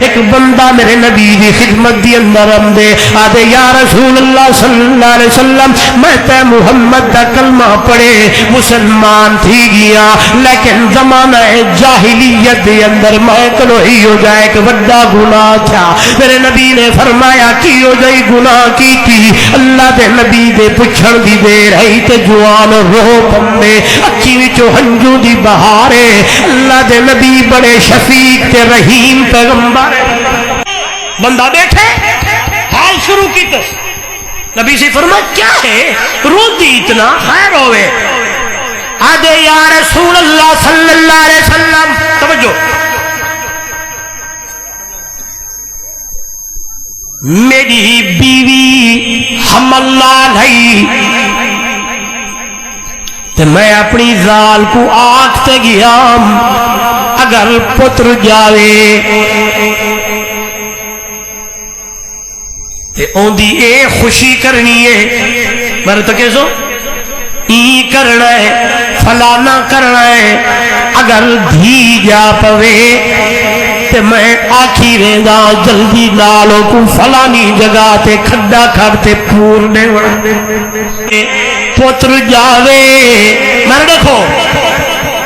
ایک بندہ میرے نبی دی خدمت دی اندر آندے آدے یا رسول اللہ صلی اللہ علیہ وسلم میں تے محمد دا کلمہ پڑھے مسلمان تھی گیا لیکن زمانہ جاہلیت دے اندر میں کلو ہی ہو جائے ایک بڑا گناہ تھا. میرے نبی نے فرمایا کی ہو جائے گناہ کی تھی. اللہ دے نبی دے پچھڑ دی دیر ہے تے جوان رو بندے اچھی وچوں ہنجو دی بہارے. اللہ دے نبی بڑے شفیق تے رحیم پیغمبر. بندہ بیٹھے حال شروع کی تو نبی سے فرمایا کیا ہے رو دی اتنا خیر ہوئے. آدھے یا رسول اللہ صلی اللہ علیہ وسلم توجہ میری بیوی حمل لال ہے تو میں اپنی زال کو آکھتے گیا اگر پتر جاوے تے اوندی اے خوشی کرنی ہے مر تو کیسو ای کرنا ہے فلانا کرنا ہے. اگر دھی جا پوے تے میں آکھی رہندا جلدی نالوں کو فلانی جگہ تے کھڈا کھڑتے پورنے وڑنے پتر جاوے مر دیکھو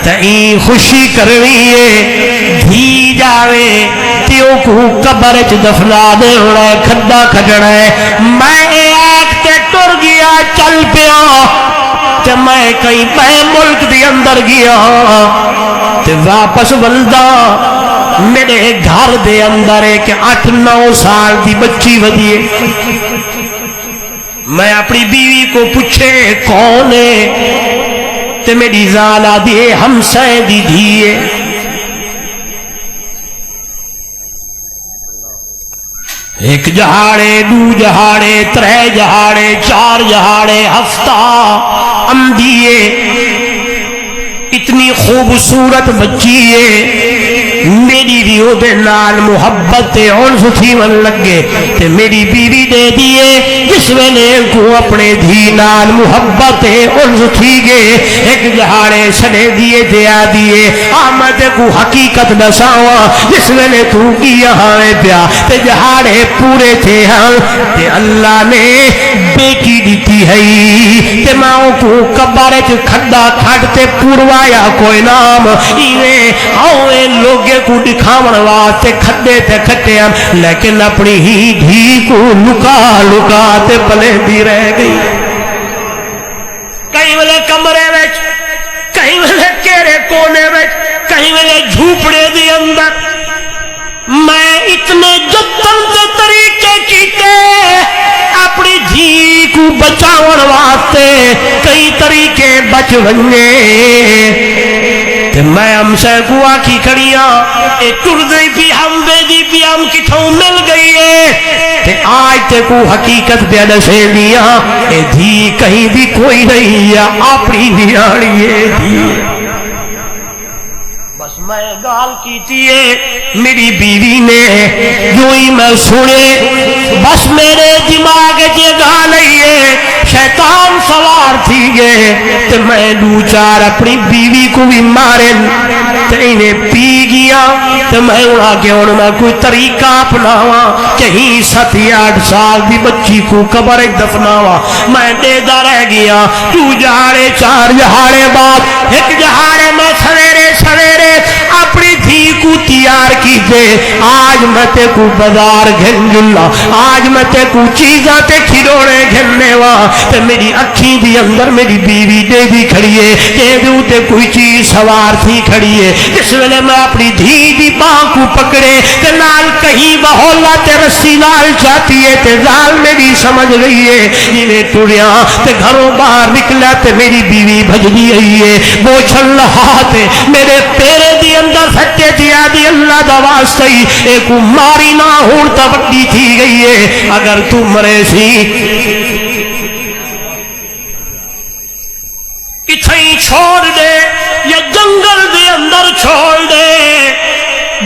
تی خوشی کرنی ہے. دھی جاوے تیوں کو قبر چ دفنا دے ہونا ہے کھڈا کھڈنا ہے. میں آکھتے ٹر گیا چل پیا تے میں کئی میں ملک دی اندر گیا تے واپس ولدا میرے گھر دے اندر ایک 8-9 سال دی بچی ودیے. میں اپنی بیوی کو پوچھے کون ہے تے میری زالا دی ہمسائے دی دھیے. ایک جہاڑے 2 جہاڑے 3 جہاڑے 4 جہاڑے ہفتہ امدیے اتنی خوبصورت بچی ہے. میری بھی او دے نال محبت تے انس تھی من لگے تے میری بیوی دے دیے جس ویلے کو اپنے دھی نال محبت تے انس تھی گے. ایک جہاڑے سنے دیے دیا دیے آمد کو حقیقت دساواں جس ویلے تو کیا ہے پیا تے جہاڑے پورے تھے ہاں تے اللہ نے بیٹی دیتی ہے تے ماں کو قبر چ کھڈا کھڈتے پوروایا کوئی نام ایویں اوے لوگ کو دکھاون واسطے کھڈے تے کھٹے ہم لیکن اپنی ہی دھی کو لکا لکا تے پلے دی رہ گئی. کئی ویلے کمرے وچ کئی ویلے کیڑے کونے وچ کئی ویلے جھوپڑے دی اندر. میں اتنے جتن تے طریقے کیتے اپنی دھی کو بچاون واسطے کئی طریقے بچ ونجے تے میں ہم سے کو آکھی کھڑیاں اے ٹردی بھی ہم ویدی بھی ہم کتھوں مل گئی ہے تے آج تے کو حقیقت پہ دسے دیا اے دھی کہیں بھی کوئی نہیں ہے اپنی نیاڑی ہے دھی. بس میں گال کیتی ہے میری بیوی نے جو ہی میں سنے بس میرے دماغ چ گال ہے شیطان سوار تھی گئے تے میں 2-4 اپنی بیوی کو بھی مارے تے انہیں پی گیا تے میں انہاں کے ان میں کوئی طریقہ اپناوا کہیں 7-8 سال دی بچی کو قبر دفناوا. میں دیدہ رہ گیا 2 جہاڑے 4 جہاڑے بعد ایک جہاڑے میں سویرے سویرے اپنی دھی کو تیار کیتے. آج میں تے کو بازار گھن جلا آج میں تے کو چیزاں تے کھلونے گھننے وا تے میری اکھی دی اندر میری بیوی دے دی کھڑی ہے کہ تے کوئی چیز سوار تھی کھڑی ہے. جس ویلے میں اپنی دھی دی باں کو پکڑے تے نال کہیں بہولا تے رسی نال چاہتی ہے تے زال میری سمجھ گئی ہے جنہیں ٹریاں تے گھروں باہر نکلا تے میری بیوی بھجدی آئی ہے وہ چھل رہا تے میرے پیرے دی اندر سچے دیا دی اللہ دا واسطہ ہی ایک ماری نہ ہون تا وڈی تھی گئی ہے. اگر تو مرے سی کتھیں چھوڑ دے یا جنگل دے اندر چھوڑ دے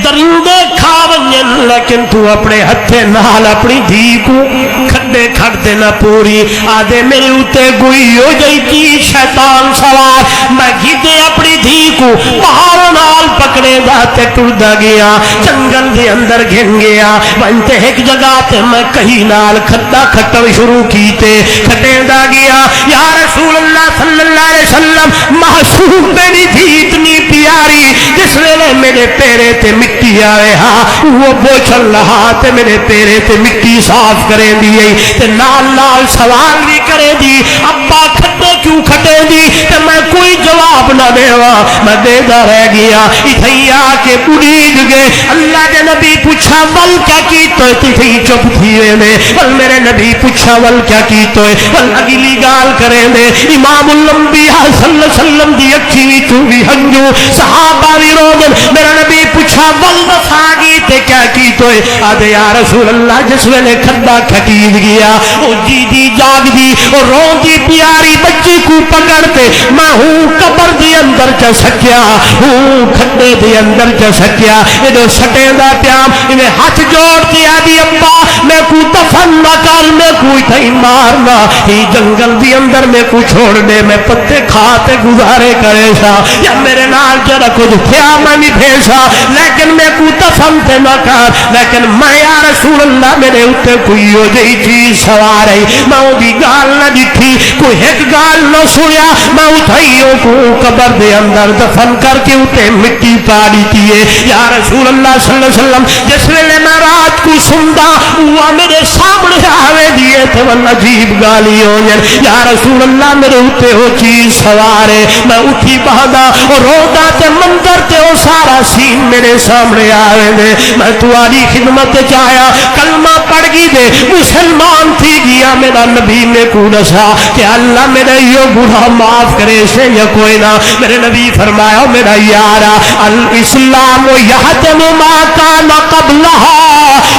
درندے کھا ونجن لیکن تو اپنے ہتھے نال اپنی دھی کو کھڈے کھڑ دینا پوری آدھے میرے اتے گوئی ہو جائی تھی شیطان سوار میں گھدے اپنی دھی کو پہاڑ نال پکڑے جاتے ٹردا گیا جنگل دے اندر گھن گیا وانتے ایک جگہ تے میں کہیں نال کھٹا کھٹو شروع کیتے کھٹے دا گیا یا رسول اللہ صلی اللہ علیہ وسلم محسوب میری دھی اتنی پیاری جس ویلے میرے پیرے تے مٹی آئے ہاں وہ بوچھل رہا تے میرے پیرے تے مٹی صاف کریں دی تے نال نال سوال بھی کرے دی ابا کھٹے کیوں کھٹے دی تے میں کوئی جواب نہ دیوا میں دے دا رہ گیا اتھائی آکے پوڑیج گئے اللہ کے نبی پوچھا ول کیا کی تو اتھائی چپ تھیے دے ول میرے نبی پوچھا ول کیا کی تو ول اگلی گال کریں دے امام الانبیاء صلی اللہ علیہ وسلم دی اکھی تو بھی ہنجو صحابہ بھی روگن میرا نبی پوچھا ول وفاگی تے کیا کی تو آدھے یا رسول اللہ جس ویلے کھڑا کھٹید گیا او جی دی جاگ دی او رون دی پیاری بچی کو پکڑتے میں ہوں قبر دی اندر چا سکیا ہوں کھڑے دی اندر چا سکیا ادھو سٹے دا پیام انہیں ہاتھ جوڑ دیا دی ابا میں کو دفن نہ کر میں کوئی تھئی مارنا ہی جنگل دی اندر میں کو چھوڑ دے میں پتے کھاتے گزارے کرے سا یا میرے نال جڑا کچھ تھیا میں نہیں بھیسا لیکن میں کو دفن تے نہ کر لیکن میں یا رسول اللہ میرے اتے کوئی ہو جئی چیز سوار ہے میں وہ دی گال نہ دکھی کوئی ایک گال نہ سویا میں اتھائیوں کو قبر دے اندر دفن کر کے اتے مٹی پاڑی تیئے یا رسول اللہ صلی اللہ علیہ وسلم جس ویلے میں رات کو سندا وہ میرے سامنے آوے دیئے تھے واللہ عجیب گالی ہونین یا رسول اللہ میرے اتے ہو چیز سوارے میں اٹھی بہدا اور رودا تے منظر تے وہ سارا سین میرے سامنے آوے دے میں تمہاری خدمت چاہیا کلمہ پڑھ گی دے مسلمان تھی گیا میرا نبی میں کو دسا کہ اللہ میرا یہ گناہ معاف کرے سے یا کوئی نہ میرے نبی فرمایا میرا یارا الاسلام یحتم ما کان قبلہا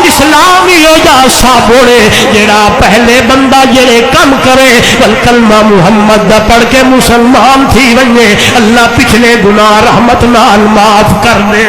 اسلام ہو جا سابوڑے جڑا پہلے بندہ جڑے کم کرے والکلمہ محمد دا پڑھ کے مسلمان تھی ونجے اللہ پچھلے گناہ رحمت نال معاف کر دے